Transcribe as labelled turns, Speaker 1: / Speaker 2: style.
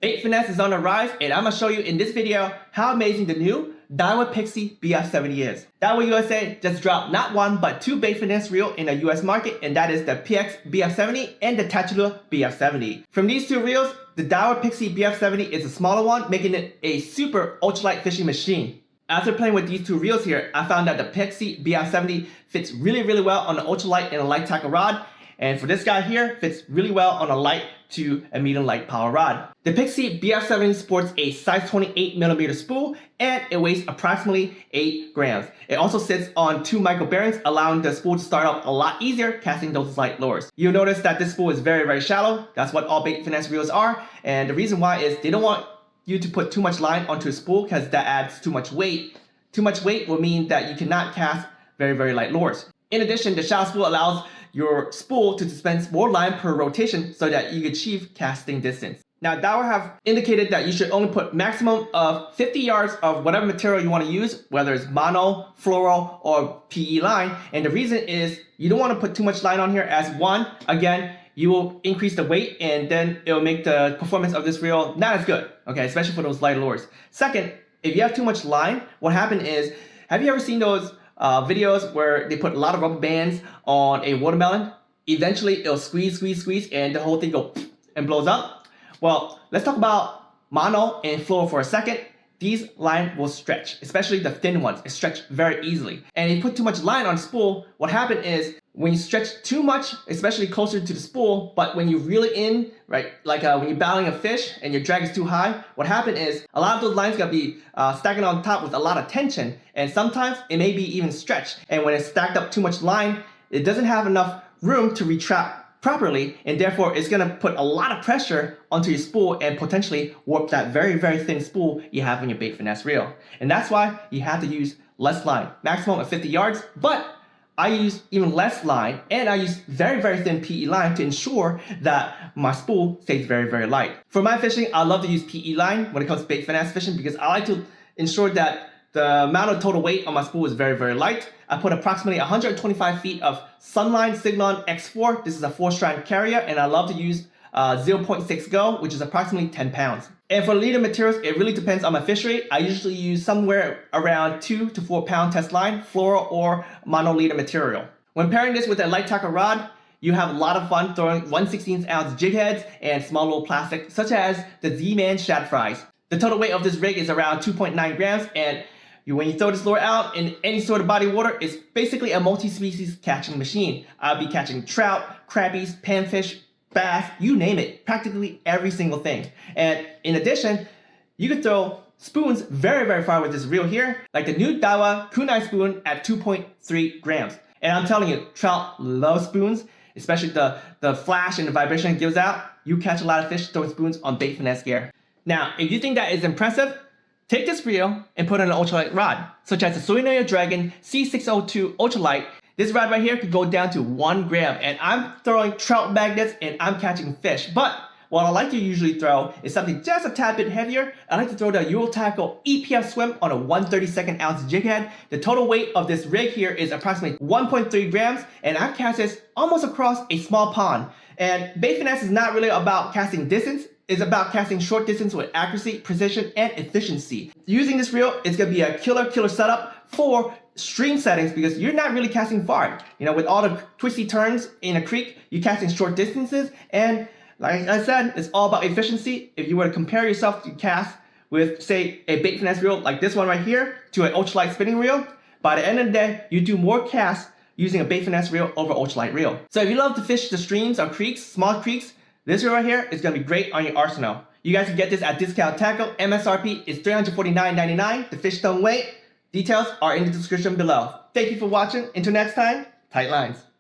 Speaker 1: Bait finesse is on the rise, and I'm going to show you in this video how amazing the new Daiwa PXBF70 is. Daiwa USA just dropped not one but two bait finesse reel in the US market, and that is the PXBF70 and the Tsurinoya BF70. From these two reels, the Daiwa PXBF70 is a smaller one, making it a super ultralight fishing machine. After playing with these two reels here, I found that the PXBF70 fits really well on an ultralight and a light tackle rod. And for this guy here, fits really well on a light to a medium light power rod. The PXBF70 sports a size 28mm spool and it weighs approximately 8 grams. It also sits on 2 micro bearings, allowing the spool to start up a lot easier casting those light lures. You'll notice that this spool is very shallow. That's what all bait finesse reels are. And the reason why is they don't want you to put too much line onto a spool because that adds too much weight. Too much weight will mean that you cannot cast very light lures. In addition, the shallow spool allows your spool to dispense more line per rotation so that you achieve casting distance. Now, Daiwa have indicated that you should only put maximum of 50 yards of whatever material you want to use, whether it's mono, fluoro, or PE line. And the reason is you don't want to put too much line on here as one, again, you will increase the weight and then it will make the performance of this reel not as good, okay, especially for those light lures. Second, if you have too much line, what happens is, have you ever seen those videos where they put a lot of rubber bands on a watermelon? Eventually it'll squeeze and the whole thing goes and blows up. Well, let's talk about mono and fluoro for a second. These line will stretch, especially the thin ones. It stretch very easily. And if you put too much line on spool, what happens is when you stretch too much, especially closer to the spool, but when you reel it in, right, like when you're battling a fish and your drag is too high, what happens is a lot of those lines gonna be stacking on top with a lot of tension, and sometimes it may be even stretched. And when it's stacked up too much line, it doesn't have enough room to retrap properly, and therefore it's gonna put a lot of pressure onto your spool and potentially warp that very thin spool you have on your bait finesse reel. And that's why you have to use less line, maximum of 50 yards, but I use even less line and I use very thin PE line to ensure that my spool stays very light. For my fishing, I love to use PE line when it comes to bait finesse fishing because I like to ensure that the amount of total weight on my spool is very light. I put approximately 125 feet of Sunline Siglon X4. This is a 4-strand carrier, and I love to use 0.6 go, which is approximately 10 pounds. And for leader materials, it really depends on my fishery. I usually use somewhere around 2 to 4 pound test line, fluoro or mono leader material. When pairing this with a light tackle rod, you have a lot of fun throwing 1/16 ounce jig heads and small little plastic, such as the Z-Man shad fries. The total weight of this rig is around 2.9 grams, and when you throw this lure out in any sort of body of water, it's basically a multi-species catching machine. I'll be catching trout, crabbies, panfish, bass, you name it, practically every single thing. And in addition, you could throw spoons very far with this reel here, like the new Daiwa kunai spoon at 2.3 grams. And I'm telling you, trout love spoons, especially the flash and the vibration it gives out. You catch a lot of fish throwing spoons on bait finesse gear. Now, if you think that is impressive, take this reel and put on an ultralight rod, such as the Tsurinoya Dragon C602 Ultralight. This rod right here could go down to 1 gram, and I'm throwing trout magnets and I'm catching fish. But what I like to usually throw is something just a tad bit heavier. I like to throw the Euro Tackle EPF Swim on a 1/32 ounce jig head. The total weight of this rig here is approximately 1.3 grams, and I cast this almost across a small pond. And bait finesse is not really about casting distance. It's about casting short distance with accuracy, precision, and efficiency. Using this reel is going to be a killer setup for stream settings because you're not really casting far. You know, with all the twisty turns in a creek, you're casting short distances, and like I said, it's all about efficiency. If you were to compare yourself to cast with, say, a bait finesse reel like this one right here to an ultralight spinning reel, by the end of the day, you do more casts using a bait finesse reel over ultralight reel. So if you love to fish the streams or creeks, small creeks, this reel right here is going to be great on your arsenal. You guys can get this at Discount Tackle. MSRP is $349.99. The fish don't wait. Details are in the description below. Thank you for watching. Until next time, tight lines.